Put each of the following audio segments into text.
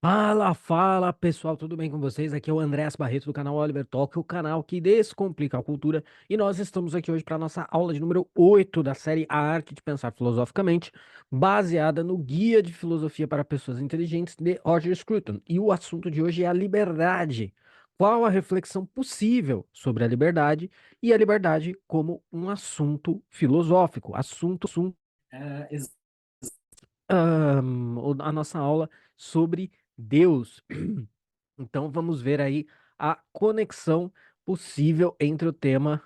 Fala, fala pessoal, tudo bem com vocês? Aqui é o Andrés Barreto do canal Oliver Talk, o canal que descomplica a cultura. E nós estamos aqui hoje para nossa aula de número 8 da série A Arte de Pensar Filosoficamente, baseada no Guia de Filosofia para Pessoas Inteligentes de Roger Scruton. E o assunto de hoje é a liberdade. Qual a reflexão possível sobre a liberdade e a liberdade como um assunto filosófico? A nossa aula sobre Deus. Então vamos ver aí a conexão possível entre o tema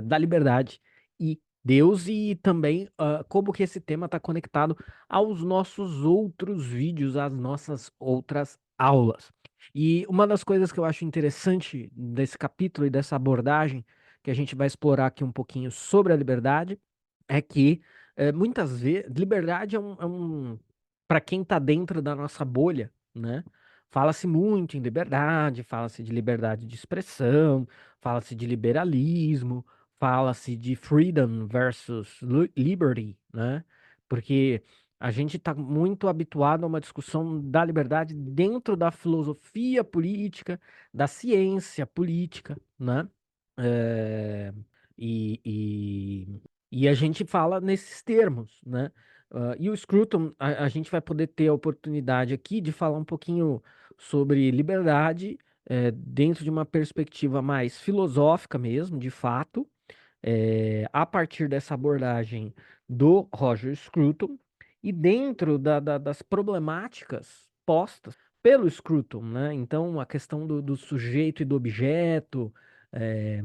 da liberdade e Deus e também como que esse tema está conectado aos nossos outros vídeos, às nossas outras aulas. E uma das coisas que eu acho interessante desse capítulo e dessa abordagem que a gente vai explorar aqui um pouquinho sobre a liberdade é que muitas vezes liberdade para quem está dentro da nossa bolha, né? Fala-se muito em liberdade, fala-se de liberdade de expressão, fala-se de liberalismo, fala-se de freedom versus liberty, né? Porque a gente está muito habituado a uma discussão da liberdade dentro da filosofia política, da ciência política, né? Eh, e, e a gente fala nesses termos, né? E o Scruton, a gente vai poder ter a oportunidade aqui de falar um pouquinho sobre liberdade, dentro de uma perspectiva mais filosófica mesmo, de fato, a partir dessa abordagem do Roger Scruton e dentro das problemáticas postas pelo Scruton, né? Então, a questão do sujeito e do objeto, é,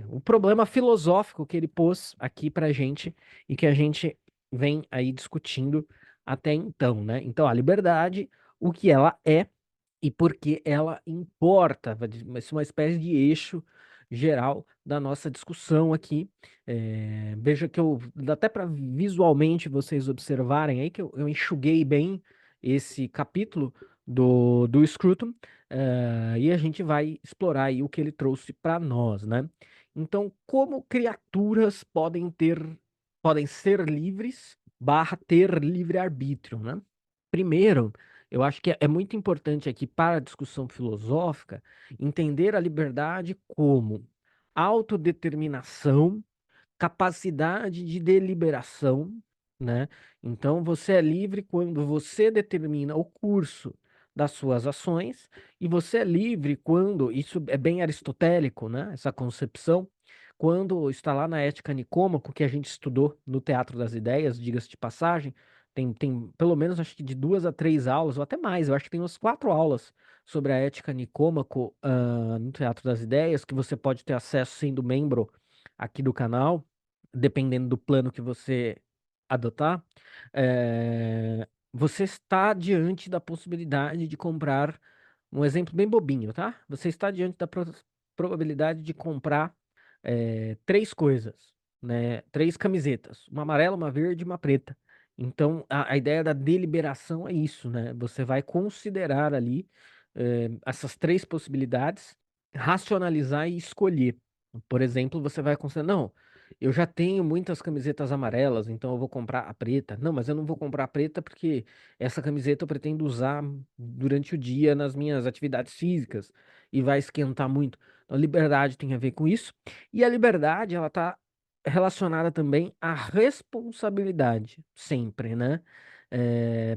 o problema filosófico que ele pôs aqui pra gente e que a gente vem aí discutindo até então, né? Então, a liberdade, o que ela é e por que ela importa, vai ser uma espécie de eixo geral da nossa discussão aqui. Veja que dá até para visualmente vocês observarem aí que eu enxuguei bem esse capítulo do Scruton, e a gente vai explorar aí o que ele trouxe para nós, né? Então, como criaturas podem ser livres, barra ter livre-arbítrio, né? Primeiro, eu acho que é muito importante aqui para a discussão filosófica entender a liberdade como autodeterminação, capacidade de deliberação, né? Então você é livre quando você determina o curso das suas ações, e você é livre quando, isso é bem aristotélico, né? Essa concepção, quando está lá na Ética Nicômaco, que a gente estudou no Teatro das Ideias, diga-se de passagem, tem pelo menos acho que de 2 a 3 aulas, ou até mais, eu acho que tem umas 4 aulas sobre a Ética Nicômaco, no Teatro das Ideias, que você pode ter acesso sendo membro aqui do canal, dependendo do plano que você adotar. Você está diante da possibilidade de comprar um exemplo bem bobinho, tá? Você está diante da probabilidade de comprar três coisas, né? Três camisetas, uma amarela, uma verde e uma preta. Então, a ideia da deliberação é isso, né? Você vai considerar ali essas três possibilidades, racionalizar e escolher. Por exemplo, você vai considerar, não, eu já tenho muitas camisetas amarelas, então eu vou comprar a preta. Não, mas eu não vou comprar a preta porque essa camiseta eu pretendo usar durante o dia nas minhas atividades físicas e vai esquentar muito. Então, a liberdade tem a ver com isso. E a liberdade, ela está relacionada também à responsabilidade, sempre, né? Eh,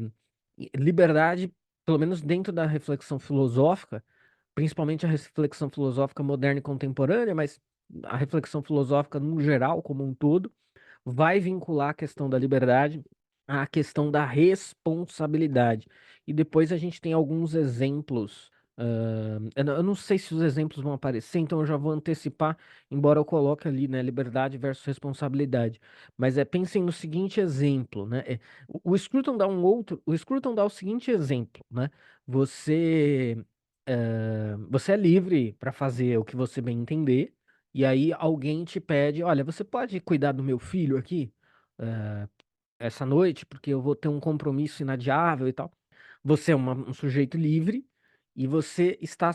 Liberdade, pelo menos dentro da reflexão filosófica, principalmente a reflexão filosófica moderna e contemporânea, mas a reflexão filosófica no geral, como um todo, vai vincular a questão da liberdade à questão da responsabilidade. E depois a gente tem alguns exemplos. Eu não sei se os exemplos vão aparecer, então eu já vou antecipar, embora eu coloque ali, né, liberdade versus responsabilidade. Mas pensem no seguinte exemplo, né? O Scruton dá o Scruton dá o seguinte exemplo, né? Você, você é livre para fazer o que você bem entender. E aí alguém te pede, olha, você pode cuidar do meu filho aqui, eh, essa noite, porque eu vou ter um compromisso inadiável e tal. Você é um sujeito livre e você está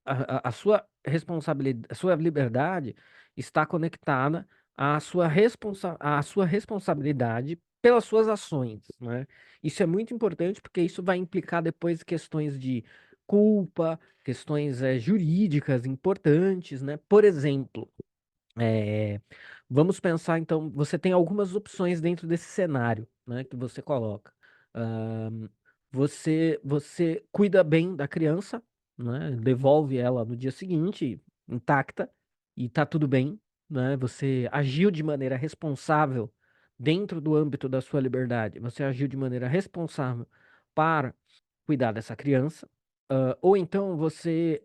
a sua responsabilidade, a sua liberdade está conectada à sua responsabilidade pelas suas ações, né? Isso é muito importante porque isso vai implicar depois questões de culpa, questões jurídicas importantes, né? Por exemplo, é, vamos pensar então, você tem algumas opções dentro desse cenário, né, que você coloca. Ahn, você cuida bem da criança, né, devolve ela no dia seguinte intacta e tá tudo bem, né? Você agiu de maneira responsável dentro do âmbito da sua liberdade. Você agiu de maneira responsável para cuidar dessa criança. Ou então você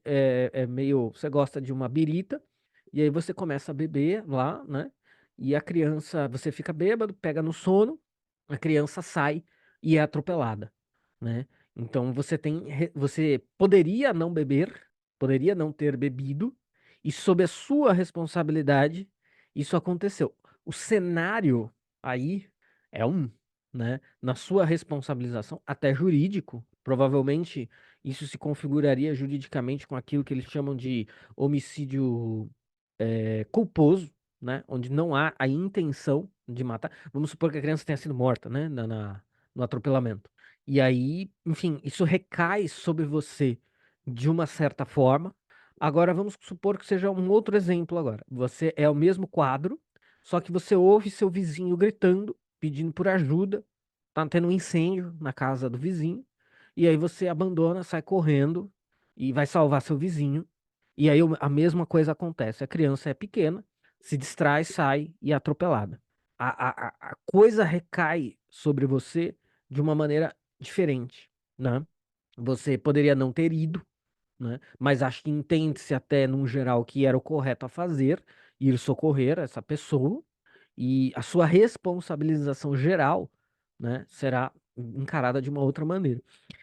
gosta de uma birita e aí você começa a beber lá, né? E a criança, você fica bêbado, pega no sono, a criança sai e é atropelada, né? Então você poderia não beber, poderia não ter bebido, e sob a sua responsabilidade, isso aconteceu. O cenário aí é né? Na sua responsabilização, até jurídico, provavelmente isso se configuraria juridicamente com aquilo que eles chamam de homicídio culposo, né? Onde não há a intenção de matar. Vamos supor que a criança tenha sido morta, né? No atropelamento. E aí, enfim, isso recai sobre você de uma certa forma. Agora vamos supor que seja um outro exemplo agora. Você é o mesmo quadro, só que você ouve seu vizinho gritando, pedindo por ajuda, tá tendo um incêndio na casa do vizinho, e aí você abandona, sai correndo e vai salvar seu vizinho. E aí a mesma coisa acontece. A criança é pequena, se distrai, sai e é atropelada. A coisa recai sobre você de uma maneira diferente, né? Você poderia não ter ido, né? Mas acho que entende-se até, num geral, que era o correto a fazer, ir socorrer essa pessoa, e a sua responsabilização geral, né, será encarada de uma outra maneira.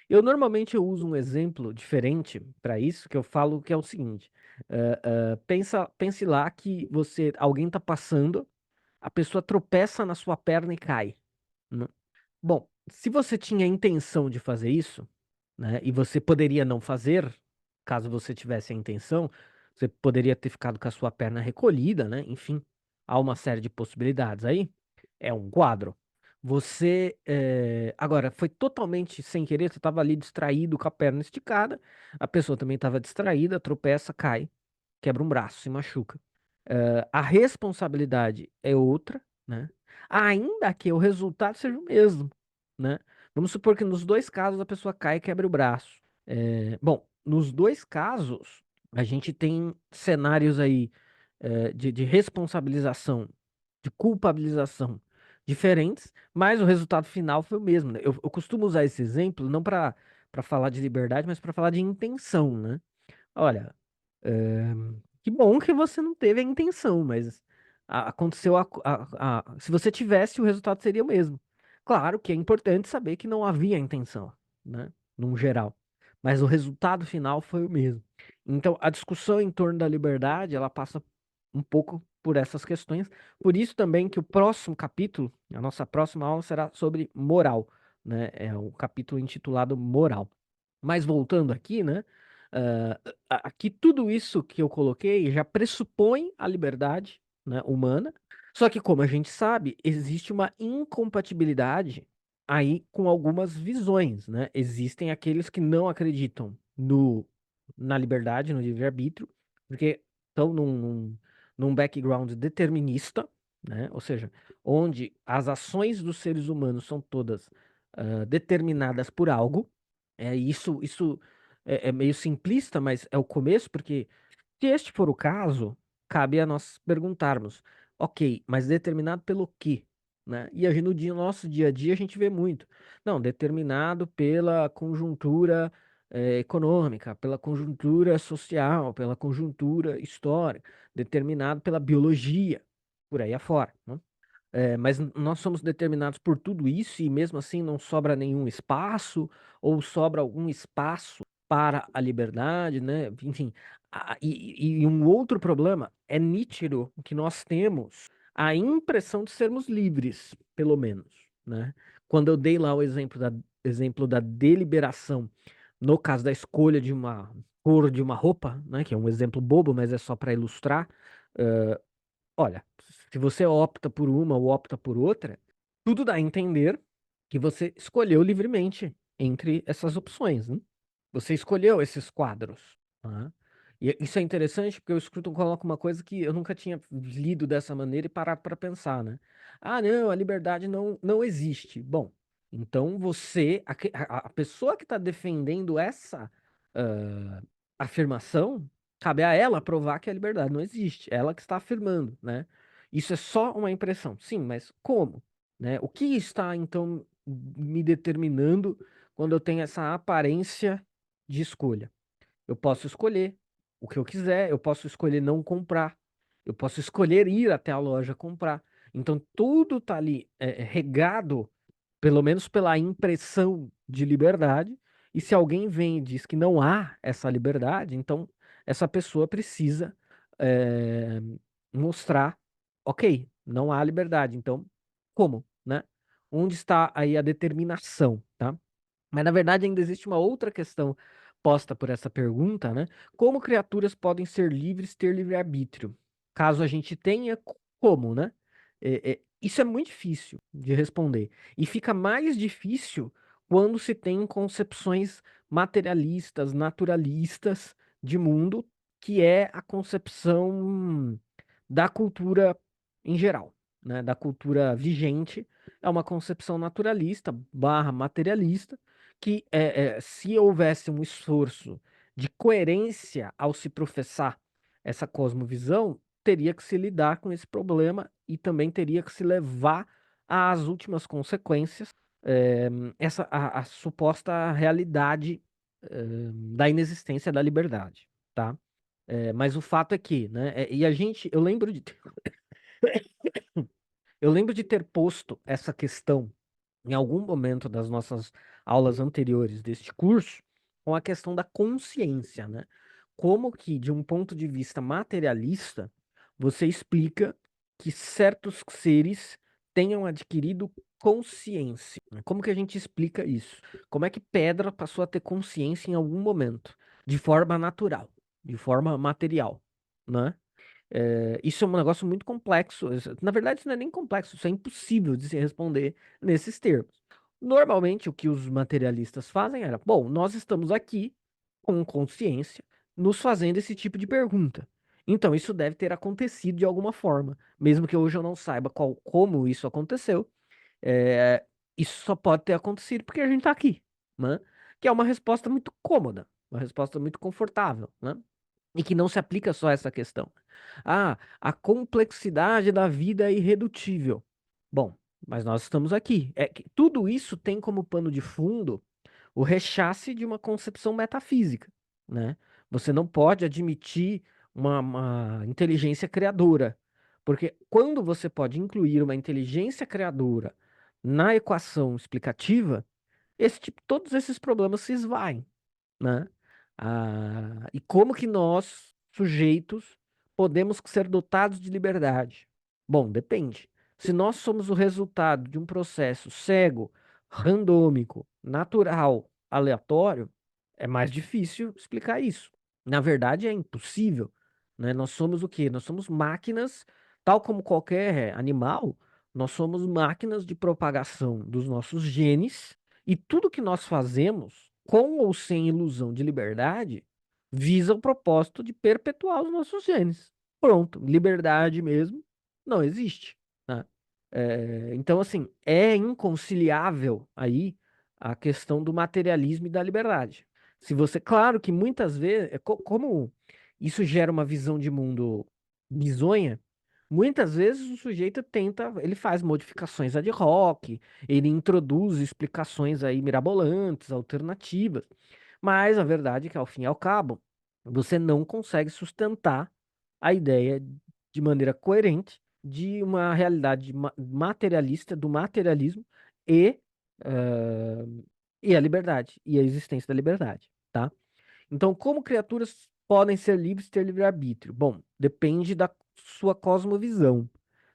Eu normalmente uso um exemplo diferente para isso, que eu falo que é o seguinte: pense lá que alguém está passando, a pessoa tropeça na sua perna e cai, né? Bom, se você tinha a intenção de fazer isso, né, e você poderia não fazer, caso você tivesse a intenção, você poderia ter ficado com a sua perna recolhida, né? Enfim, há uma série de possibilidades aí. É um quadro. Agora, foi totalmente sem querer, você estava ali distraído com a perna esticada, a pessoa também estava distraída, tropeça, cai, quebra um braço, se machuca. A responsabilidade é outra, né? Ainda que o resultado seja o mesmo, né? Vamos supor que nos dois casos a pessoa cai e quebra o braço. Bom, nos dois casos, a gente tem cenários aí de responsabilização, de culpabilização diferentes, mas o resultado final foi o mesmo, né? Eu costumo usar esse exemplo não para falar de liberdade, mas para falar de intenção, né? Olha, é, que bom que você não teve a intenção, mas aconteceu se você tivesse, o resultado seria o mesmo. Claro que é importante saber que não havia intenção, né? Num geral. Mas o resultado final foi o mesmo. Então, a discussão em torno da liberdade, ela passa um pouco por essas questões. Por isso também que o próximo capítulo, a nossa próxima aula será sobre moral, né? É um capítulo intitulado Moral. Mas voltando aqui, né? Aqui tudo isso que eu coloquei já pressupõe a liberdade, né, humana. Só que, como a gente sabe, existe uma incompatibilidade aí com algumas visões, né? Existem aqueles que não acreditam na liberdade, no livre-arbítrio, porque estão num background determinista, né? Ou seja, onde as ações dos seres humanos são todas determinadas por algo. Isso é meio simplista, mas é o começo, porque se este for o caso, cabe a nós perguntarmos, ok, mas determinado pelo quê? Né? E no nosso dia a dia a gente vê muito. Não, determinado pela conjuntura econômica, pela conjuntura social, pela conjuntura histórica, determinado pela biologia, por aí afora, né? Mas nós somos determinados por tudo isso e mesmo assim não sobra nenhum espaço, ou sobra algum espaço para a liberdade, né? Enfim, e um outro problema é nítido que nós temos a impressão de sermos livres, pelo menos, né? Quando eu dei lá o exemplo da deliberação, no caso da escolha de uma cor de uma roupa, né? Que é um exemplo bobo, mas é só para ilustrar. Olha, se você opta por uma ou opta por outra, Tudo dá a entender que você escolheu livremente entre essas opções, né? Você escolheu esses quadros, tá? E isso é interessante porque o Scruton coloca uma coisa que eu nunca tinha lido dessa maneira e parado para pensar, né? Ah, não, a liberdade não existe. Bom, então você, a pessoa que está defendendo essa ah, afirmação, cabe a ela provar que a liberdade não existe. Ela que está afirmando, né? Isso é só uma impressão. Sim, mas como? Né? O que está, então, me determinando quando eu tenho essa aparência de escolha? Eu posso escolher o que eu quiser, eu posso escolher não comprar, eu posso escolher ir até a loja comprar. Então, tudo está ali regado, pelo menos pela impressão de liberdade. E se alguém vem e diz que não há essa liberdade, então essa pessoa precisa eh, mostrar, ok, não há liberdade. Então, como, né? Onde está aí a determinação, tá? Mas na verdade ainda existe uma outra questão posta por essa pergunta, né? Como criaturas podem ser livres, ter livre-arbítrio? Caso a gente tenha, como, né? Isso é muito difícil de responder. E fica mais difícil quando se tem concepções materialistas, naturalistas de mundo, que é a concepção da cultura em geral, né? Da cultura vigente. É uma concepção naturalista barra materialista que se houvesse um esforço de coerência ao se professar essa cosmovisão, teria que se lidar com esse problema e também teria que se levar às últimas consequências, eh, a suposta realidade da inexistência da liberdade, tá? Mas o fato é que, né? E a gente, eu lembro de ter posto essa questão em algum momento das nossas aulas anteriores deste curso, com a questão da consciência, né? Como que, de um ponto de vista materialista, você explica que certos seres tenham adquirido consciência. Como que a gente explica isso? Como é que pedra passou a ter consciência em algum momento, de forma natural, de forma material, né? Isso é um negócio muito complexo. Na verdade, isso não é nem complexo, isso é impossível de se responder nesses termos. Normalmente, o que os materialistas fazem era: bom, nós estamos aqui com consciência, nos fazendo esse tipo de pergunta. Então, isso deve ter acontecido de alguma forma. Mesmo que hoje eu não saiba como isso aconteceu, é, isso só pode ter acontecido porque a gente está aqui, né? Que é uma resposta muito cômoda, uma resposta muito confortável, né? E que não se aplica só a essa questão. Ah, a complexidade da vida é irredutível. Bom, mas nós estamos aqui. É que tudo isso tem como pano de fundo o rechace de uma concepção metafísica, né? Você não pode admitir uma inteligência criadora, porque quando você pode incluir uma inteligência criadora na equação explicativa, todos esses problemas se esvaem, né? E como que nós, sujeitos, podemos ser dotados de liberdade? Bom, depende. Se nós somos o resultado de um processo cego, randômico, natural, aleatório, é mais difícil explicar isso. Na verdade, é impossível, né? Nós somos o quê? Nós somos máquinas, tal como qualquer animal, nós somos máquinas de propagação dos nossos genes e tudo que nós fazemos, com ou sem ilusão de liberdade, visa o propósito de perpetuar os nossos genes. Pronto, liberdade mesmo não existe, né? Então, assim, é inconciliável aí a questão do materialismo e da liberdade. Se você, claro que muitas vezes, como isso gera uma visão de mundo bizonha, muitas vezes o sujeito tenta, ele faz modificações ad hoc, ele introduz explicações aí mirabolantes, alternativas, mas a verdade é que ao fim e ao cabo, você não consegue sustentar a ideia de maneira coerente de uma realidade materialista, do materialismo e, eh, e a liberdade, e a existência da liberdade, tá? Então, como criaturas podem ser livres e ter livre-arbítrio? Bom, depende da sua cosmovisão.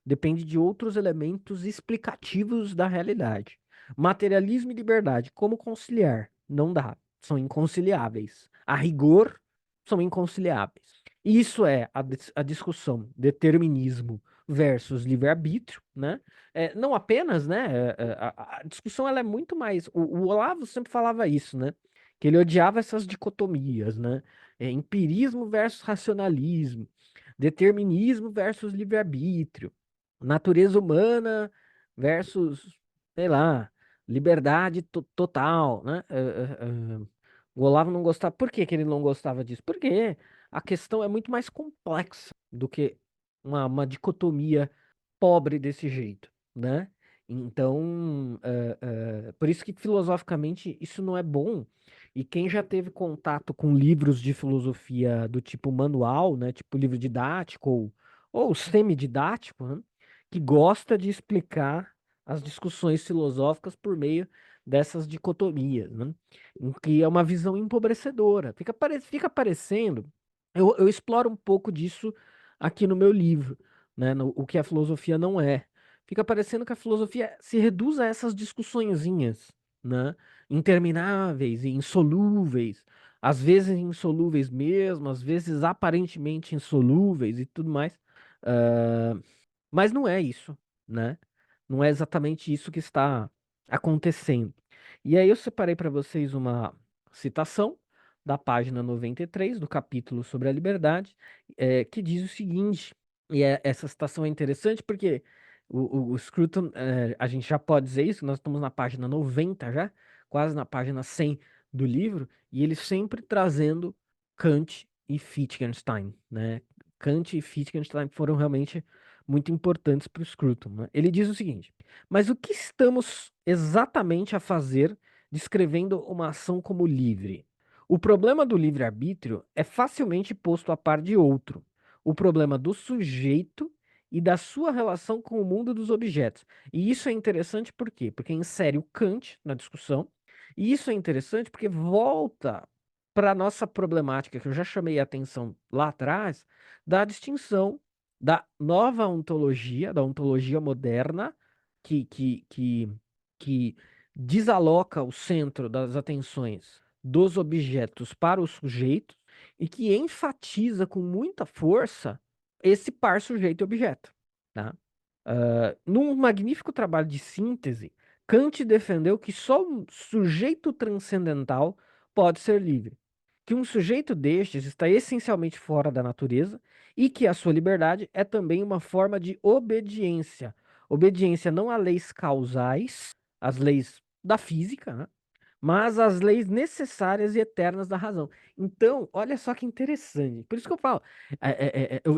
Depende de outros elementos explicativos da realidade. Materialismo e liberdade, como conciliar? Não dá. São inconciliáveis. A rigor, são inconciliáveis. Isso é a discussão determinismo versus livre-arbítrio, né? Não apenas, né? A discussão ela é muito mais. O Olavo sempre falava isso, né? Que ele odiava essas dicotomias, né? Empirismo versus racionalismo, determinismo versus livre-arbítrio, natureza humana versus, sei lá, liberdade total, né? O Olavo não gostava. Por que que ele não gostava disso? Porque a questão é muito mais complexa do que uma dicotomia pobre desse jeito, né? Então, por isso que filosoficamente isso não é bom. E quem já teve contato com livros de filosofia do tipo manual, né? Tipo livro didático ou semididático, né? Que gosta de explicar as discussões filosóficas por meio dessas dicotomias, né? Em que é uma visão empobrecedora. Fica parecendo. Eu exploro um pouco disso aqui no meu livro, né? O que a filosofia não é. Fica parecendo que a filosofia se reduz a essas discussõezinhas, né? Intermináveis e insolúveis, às vezes insolúveis mesmo, às vezes aparentemente insolúveis e tudo mais. Ah, mas não é isso, né? Não é exatamente isso que está acontecendo. E aí eu separei para vocês uma citação da página 93 do capítulo sobre a liberdade, que diz o seguinte, e essa citação é interessante porque o Scruton, a gente já pode dizer isso, nós estamos na página 90 já, quase na página 100 do livro, e ele sempre trazendo Kant e Wittgenstein, né? Kant e Wittgenstein foram realmente muito importantes para o Scruton, né? Ele diz o seguinte: mas o que estamos exatamente a fazer descrevendo uma ação como livre? O problema do livre-arbítrio é facilmente posto a par de outro, o problema do sujeito e da sua relação com o mundo dos objetos. E isso é interessante por quê? Porque insere o Kant na discussão, e isso é interessante porque volta para a nossa problemática, que eu já chamei a atenção lá atrás, da distinção da nova ontologia, da ontologia moderna, que, que, que, que desaloca o centro das atenções dos objetos para o sujeito e que enfatiza com muita força esse par sujeito e objeto. Tá? Num magnífico trabalho de síntese, Kant defendeu que só um sujeito transcendental pode ser livre, que um sujeito destes está essencialmente fora da natureza e que a sua liberdade é também uma forma de obediência. Obediência não a leis causais, as leis da física, né? Mas as leis necessárias e eternas da razão. Então, olha só que interessante. Por isso que eu falo,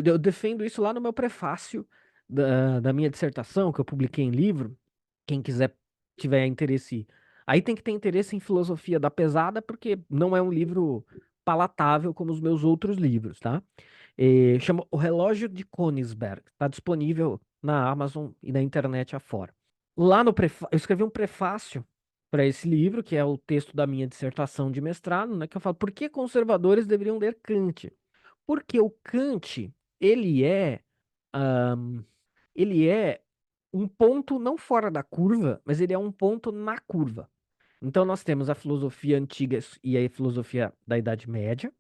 eu defendo isso lá no meu prefácio da minha dissertação, que eu publiquei em livro. Quem quiser, tiver interesse. Aí tem que ter interesse em filosofia da pesada, porque não é um livro palatável como os meus outros livros, tá? Chama O Relógio de Königsberg. Está disponível na Amazon e na internet afora. Lá no eu escrevi um prefácio para esse livro, que é o texto da minha dissertação de mestrado, né, que eu falo por que conservadores deveriam ler Kant. Porque o Kant, ele é, ahm, ele é um ponto não fora da curva, mas ele é um ponto na curva. Então nós temos a filosofia antiga e a filosofia da Idade Média,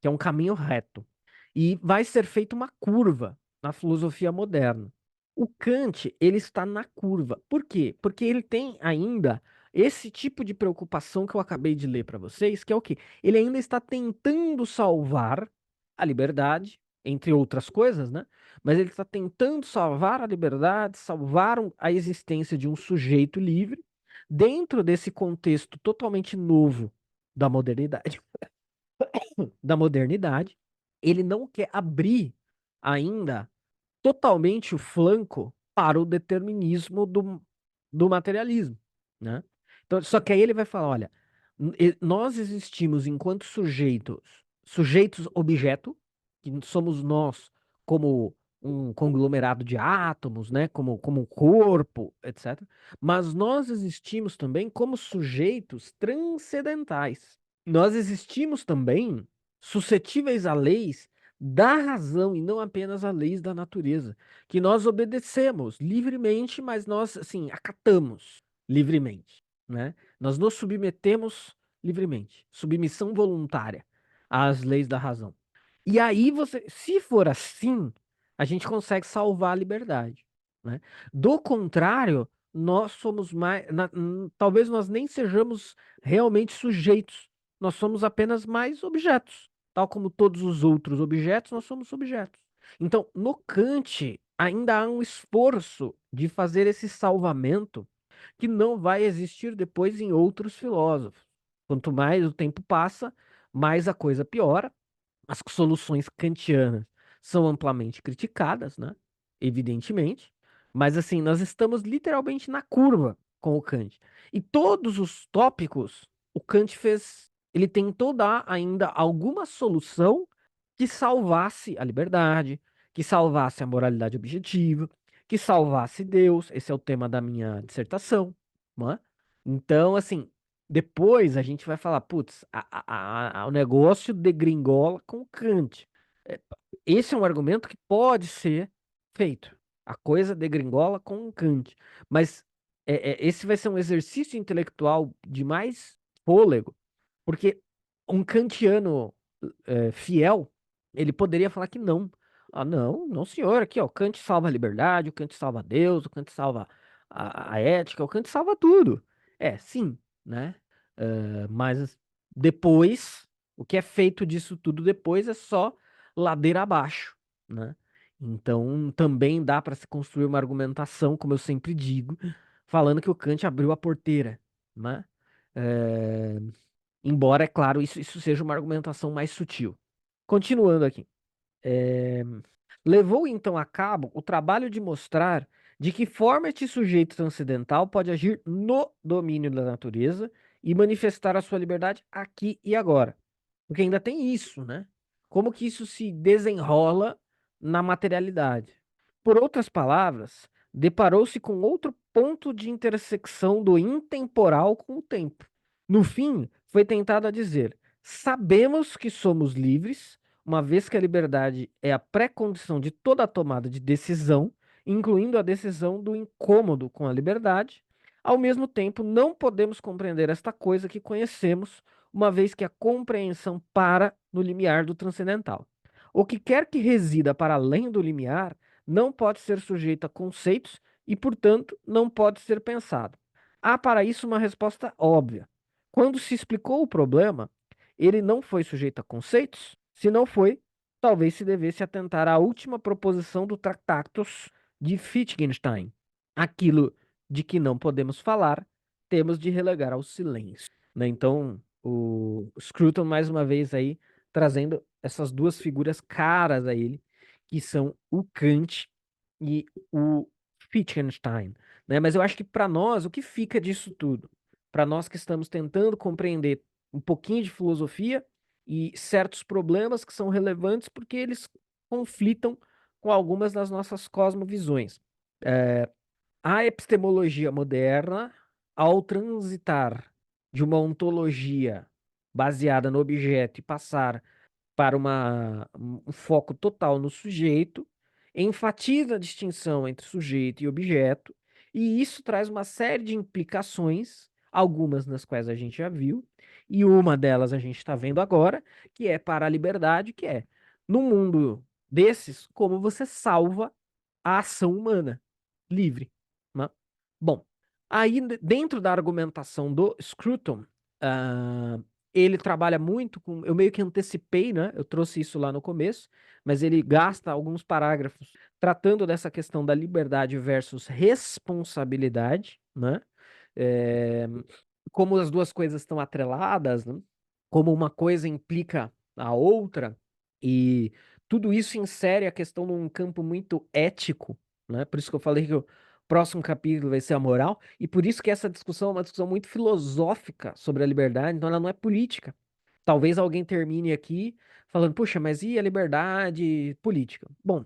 que é um caminho reto. E vai ser feita uma curva na filosofia moderna. O Kant, ele está na curva. Por quê? Porque ele tem ainda esse tipo de preocupação que eu acabei de ler para vocês, que é o quê? Ele ainda está tentando salvar a liberdade, entre outras coisas, né? Mas ele está tentando salvar a liberdade, salvar a existência de um sujeito livre dentro desse contexto totalmente novo da modernidade, ele não quer abrir ainda totalmente o flanco para o determinismo do materialismo, né? Então, só que aí ele vai falar, olha, nós existimos enquanto sujeitos objeto, que somos nós como um conglomerado de átomos, né, como um corpo, etc. Mas nós existimos também como sujeitos transcendentais. Nós existimos também suscetíveis a leis da razão e não apenas a leis da natureza, que nós obedecemos livremente, mas nós assim acatamos livremente, né? Nós nos submetemos livremente, submissão voluntária às leis da razão. E aí você, se for assim, a gente consegue salvar a liberdade, né? Do contrário, nós somos mais, talvez nós nem sejamos realmente sujeitos, nós somos apenas mais objetos, tal como todos os outros objetos, nós somos objetos. Então, no Kant, ainda há um esforço de fazer esse salvamento que não vai existir depois em outros filósofos. Quanto mais o tempo passa, mais a coisa piora. As soluções kantianas são amplamente criticadas, né? Evidentemente. Mas assim, nós estamos literalmente na curva com o Kant. E todos os tópicos, o Kant fez, ele tentou dar ainda alguma solução que salvasse a liberdade, que salvasse a moralidade objetiva, que salvasse Deus. Esse é o tema da minha dissertação, não é? Então, assim, depois a gente vai falar, putz, o negócio degringola com Kant. É, esse é um argumento que pode ser feito. A coisa degringola com Kant. Mas esse vai ser um exercício intelectual de mais fôlego, porque um kantiano fiel, ele poderia falar que não. Ah, não, não, senhor, aqui, ó, o Kant salva a liberdade, o Kant salva Deus, o Kant salva a ética, o Kant salva tudo. É, sim, né? Mas depois, o que é feito disso tudo depois é só ladeira abaixo, né? Então, também dá para se construir uma argumentação, como eu sempre digo, falando que o Kant abriu a porteira, né? É, embora, é claro, isso seja uma argumentação mais sutil. Continuando aqui. É, levou então a cabo o trabalho de mostrar de que forma este sujeito transcendental pode agir no domínio da natureza e manifestar a sua liberdade aqui e agora. Porque ainda tem isso, né? Como que isso se desenrola na materialidade? Por outras palavras, deparou-se com outro ponto de intersecção do intemporal com o tempo. No fim, foi tentado a dizer: sabemos que somos livres, uma vez que a liberdade é a pré-condição de toda a tomada de decisão, incluindo a decisão do incômodo com a liberdade. Ao mesmo tempo, não podemos compreender esta coisa que conhecemos, uma vez que a compreensão para no limiar do transcendental. O que quer que resida para além do limiar não pode ser sujeito a conceitos e, portanto, não pode ser pensado. Há para isso uma resposta óbvia. Quando se explicou o problema, ele não foi sujeito a conceitos? Se não foi, talvez se devesse atentar à última proposição do Tractatus de Wittgenstein. Aquilo de que não podemos falar, temos de relegar ao silêncio, né? Então, o Scruton, mais uma vez aí, trazendo essas duas figuras caras a ele, que são o Kant e o Wittgenstein, né? Mas eu acho que para nós, o que fica disso tudo? Para nós que estamos tentando compreender um pouquinho de filosofia e certos problemas que são relevantes porque eles conflitam com algumas das nossas cosmovisões. A epistemologia moderna, ao transitar de uma ontologia baseada no objeto e passar para um foco total no sujeito, enfatiza a distinção entre sujeito e objeto, e isso traz uma série de implicações, algumas das quais a gente já viu, e uma delas a gente está vendo agora, que é para a liberdade, que é, no mundo desses, como você salva a ação humana livre, né? Bom, aí dentro da argumentação do Scruton, ah, ele trabalha muito com. Eu meio que antecipei, né? Eu trouxe isso lá no começo, mas ele gasta alguns parágrafos tratando dessa questão da liberdade versus responsabilidade, né? É, como as duas coisas estão atreladas, né? Como uma coisa implica a outra, e tudo isso insere a questão num campo muito ético, né? Por isso que eu falei que o próximo capítulo vai ser a moral, e por isso que essa discussão é uma discussão muito filosófica sobre a liberdade, então ela não é política. Talvez alguém termine aqui falando, puxa, mas e a liberdade política? Bom,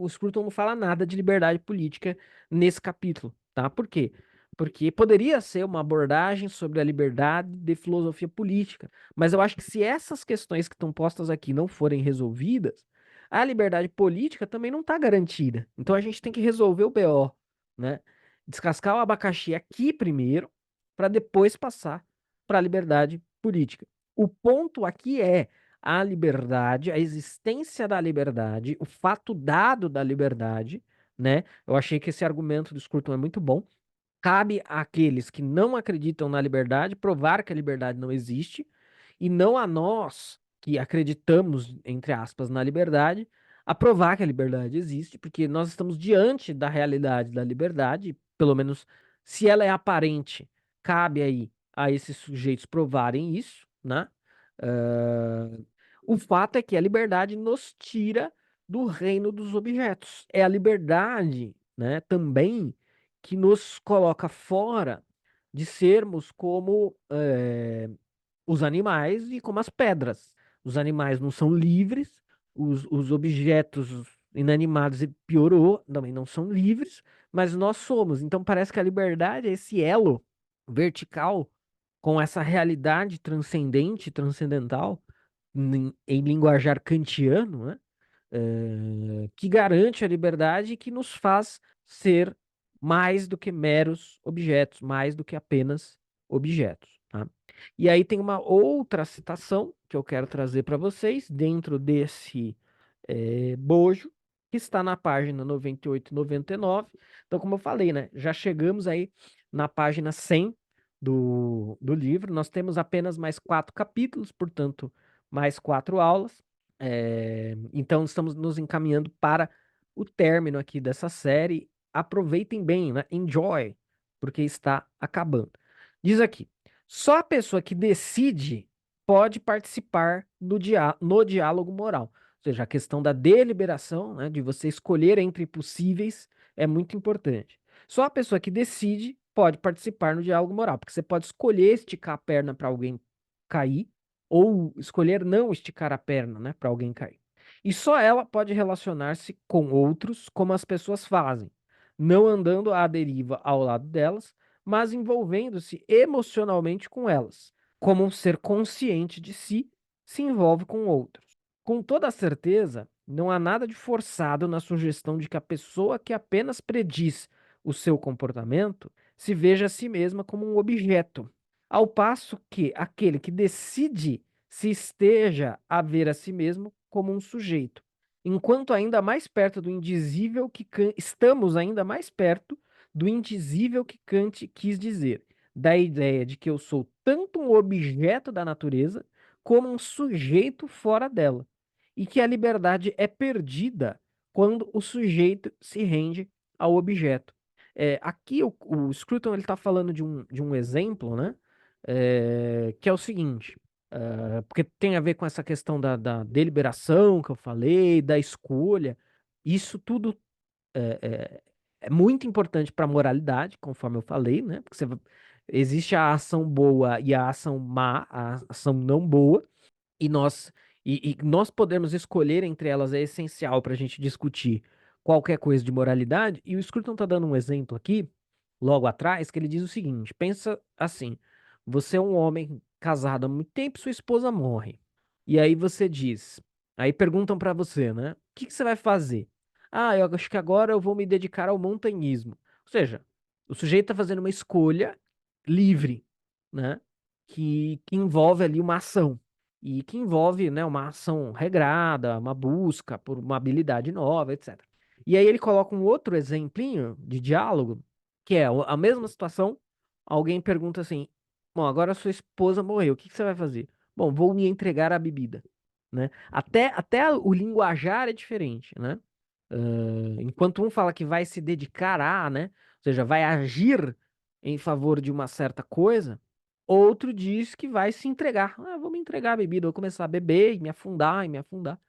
o Scruton não fala nada de liberdade política nesse capítulo, tá? Por quê? Porque poderia ser uma abordagem sobre a liberdade de filosofia política, mas eu acho que se essas questões que estão postas aqui não forem resolvidas, a liberdade política também não está garantida. Então a gente tem que resolver o BO, né? Descascar o abacaxi aqui primeiro, para depois passar para a liberdade política. O ponto aqui é a liberdade, a existência da liberdade, o fato dado da liberdade, né? Eu achei que esse argumento do Scruton é muito bom. Cabe àqueles que não acreditam na liberdade provar que a liberdade não existe, e não a nós que acreditamos, entre aspas, na liberdade, a provar que a liberdade existe, porque nós estamos diante da realidade da liberdade, pelo menos se ela é aparente, cabe aí a esses sujeitos provarem isso, né? Ah, o fato é que a liberdade nos tira do reino dos objetos. É a liberdade, né, também que nos coloca fora de sermos como os animais e como as pedras. Os animais não são livres, os objetos inanimados, e piorou, também não são livres, mas nós somos. Então parece que a liberdade é esse elo vertical com essa realidade transcendente, transcendental, em linguajar kantiano, né? Que garante a liberdade e que nos faz ser mais do que meros objetos, mais do que apenas objetos, tá? E aí tem uma outra citação que eu quero trazer para vocês dentro desse bojo, que está na página 98 e 99. Então, como eu falei, né, já chegamos aí na página 100 do livro. Nós temos apenas mais 4 capítulos, portanto, mais 4 aulas. Então, estamos nos encaminhando para o término aqui dessa série. Aproveitem bem, né? Enjoy, porque está acabando. Diz aqui: só a pessoa que decide pode participar no diálogo moral. Ou seja, a questão da deliberação, né, de você escolher entre possíveis, é muito importante. Só a pessoa que decide pode participar no diálogo moral, porque você pode escolher esticar a perna para alguém cair, ou escolher não esticar a perna, né, para alguém cair. E só ela pode relacionar-se com outros como as pessoas fazem, não andando à deriva ao lado delas, mas envolvendo-se emocionalmente com elas, como um ser consciente de si se envolve com outros. Com toda certeza, não há nada de forçado na sugestão de que a pessoa que apenas prediz o seu comportamento se veja a si mesma como um objeto, ao passo que aquele que decide se esteja a ver a si mesmo como um sujeito. Enquanto ainda mais perto do indizível que estamos ainda mais perto do indizível que Kant quis dizer, da ideia de que eu sou tanto um objeto da natureza como um sujeito fora dela, e que a liberdade é perdida quando o sujeito se rende ao objeto. Aqui o Scruton ele está falando de um exemplo, né? Que é o seguinte, porque tem a ver com essa questão da deliberação que eu falei, da escolha. Isso tudo é, é- é muito importante para a moralidade, conforme eu falei, né? Porque existe a ação boa e a ação má, a ação não boa, e nós podemos escolher entre elas é essencial para a gente discutir qualquer coisa de moralidade. E o Scruton está dando um exemplo aqui, logo atrás, que ele diz o seguinte: pensa assim, você é um homem casado há muito tempo, sua esposa morre. E aí você diz, aí perguntam para você, né? O que que você vai fazer? Ah, eu acho que agora eu vou me dedicar ao montanhismo. Ou seja, o sujeito está fazendo uma escolha livre, né? Que envolve ali uma ação e que envolve, né, uma ação regrada, uma busca por uma habilidade nova, etc. E aí ele coloca um outro exemplinho de diálogo, que é a mesma situação, alguém pergunta assim: bom, agora sua esposa morreu, o que que você vai fazer? Bom, vou me entregar à bebida, né? Até o linguajar é diferente, né? Enquanto um fala que vai se dedicar a, né? Ou seja, vai agir em favor de uma certa coisa, outro diz que vai se entregar. Ah, vou me entregar à bebida, vou começar a beber e me afundar e me afundar.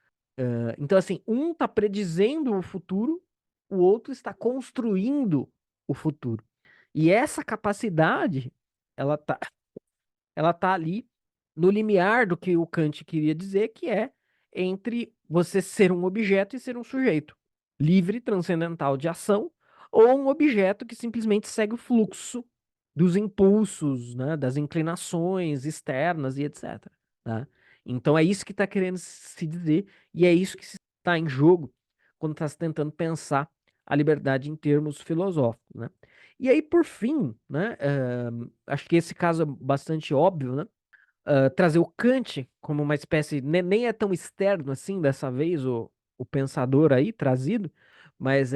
Então, assim, um está predizendo o futuro, o outro está construindo o futuro. E essa capacidade, ela tá, ela tá ali no limiar do que o Kant queria dizer, que é entre você ser um objeto e ser um sujeito livre, transcendental de ação, ou um objeto que simplesmente segue o fluxo dos impulsos, né, das inclinações externas e etc. Tá? Então é isso que está querendo se dizer, e é isso que está em jogo quando está se tentando pensar a liberdade em termos filosóficos, né? E aí, por fim, né, acho que esse caso é bastante óbvio, né? trazer o Kant como uma espécie, nem é tão externo assim dessa vez, o pensador aí trazido, mas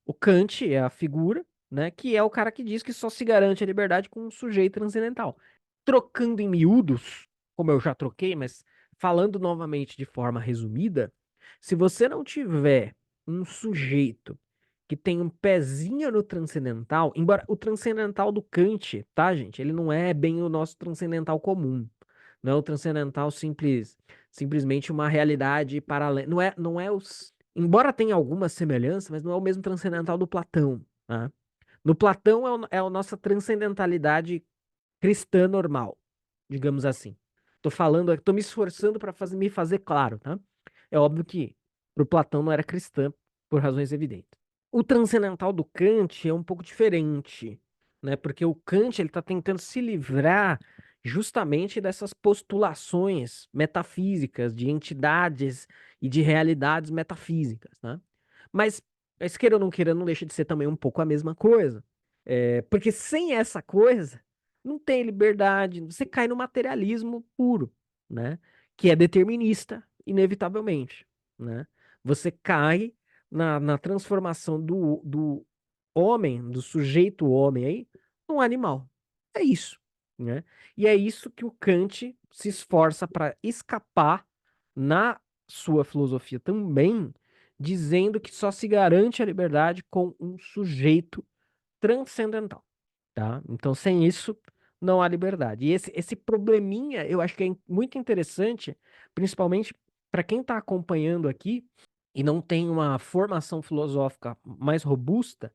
o Kant é a figura, né, que é o cara que diz que só se garante a liberdade com um sujeito transcendental. Trocando em miúdos, como eu já troquei, mas falando novamente de forma resumida, se você não tiver um sujeito que tem um pezinho no transcendental, embora o transcendental do Kant, tá, gente? Ele não é bem o nosso transcendental comum. Não é o transcendental simplesmente uma realidade paralela. Não é os. Embora tenha alguma semelhança, mas não é o mesmo transcendental do Platão, tá? No Platão é a nossa transcendentalidade cristã normal, digamos assim. Tô falando, tô me esforçando para me fazer claro, tá? É óbvio que pro Platão não era cristã por razões evidentes. O transcendental do Kant é um pouco diferente, né? Porque o Kant ele está tentando se livrar justamente dessas postulações metafísicas de entidades e de realidades metafísicas, né? Mas queira ou não queira, não deixa de ser também um pouco a mesma coisa. Porque sem essa coisa, não tem liberdade, você cai no materialismo puro, né? Que é determinista, inevitavelmente, né? Você cai na transformação do homem, do sujeito homem aí, num animal. É isso, né? E é isso que o Kant se esforça para escapar na sua filosofia também, dizendo que só se garante a liberdade com um sujeito transcendental, tá? Então, sem isso, não há liberdade. E esse probleminha, eu acho que é muito interessante, principalmente para quem está acompanhando aqui e não tem uma formação filosófica mais robusta,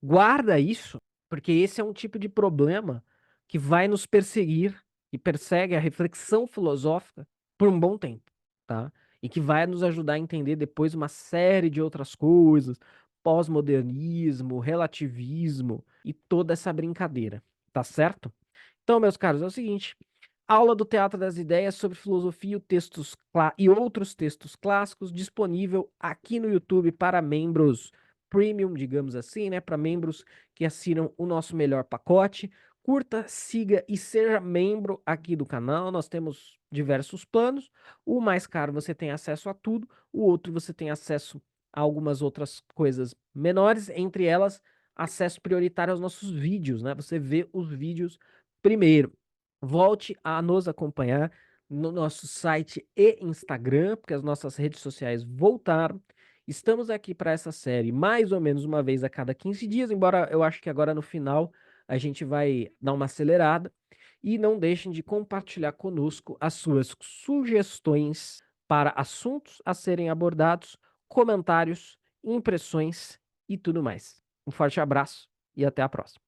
guarda isso, porque esse é um tipo de problema que vai nos perseguir e persegue a reflexão filosófica por um bom tempo, tá? E que vai nos ajudar a entender depois uma série de outras coisas, pós-modernismo, relativismo e toda essa brincadeira, tá certo? Então, meus caros, é o seguinte: aula do Teatro das Ideias sobre filosofia e outros textos clássicos disponível aqui no YouTube para membros premium, digamos assim, né? Para membros que assinam o nosso melhor pacote. Curta, siga e seja membro aqui do canal. Nós temos diversos planos. O mais caro você tem acesso a tudo, o outro você tem acesso a algumas outras coisas menores, entre elas acesso prioritário aos nossos vídeos, né? Você vê os vídeos primeiro. Volte a nos acompanhar no nosso site e Instagram, porque as nossas redes sociais voltaram. Estamos aqui para essa série mais ou menos uma vez a cada 15 dias, embora eu acho que agora no final a gente vai dar uma acelerada. E não deixem de compartilhar conosco as suas sugestões para assuntos a serem abordados, comentários, impressões e tudo mais. Um forte abraço e até a próxima.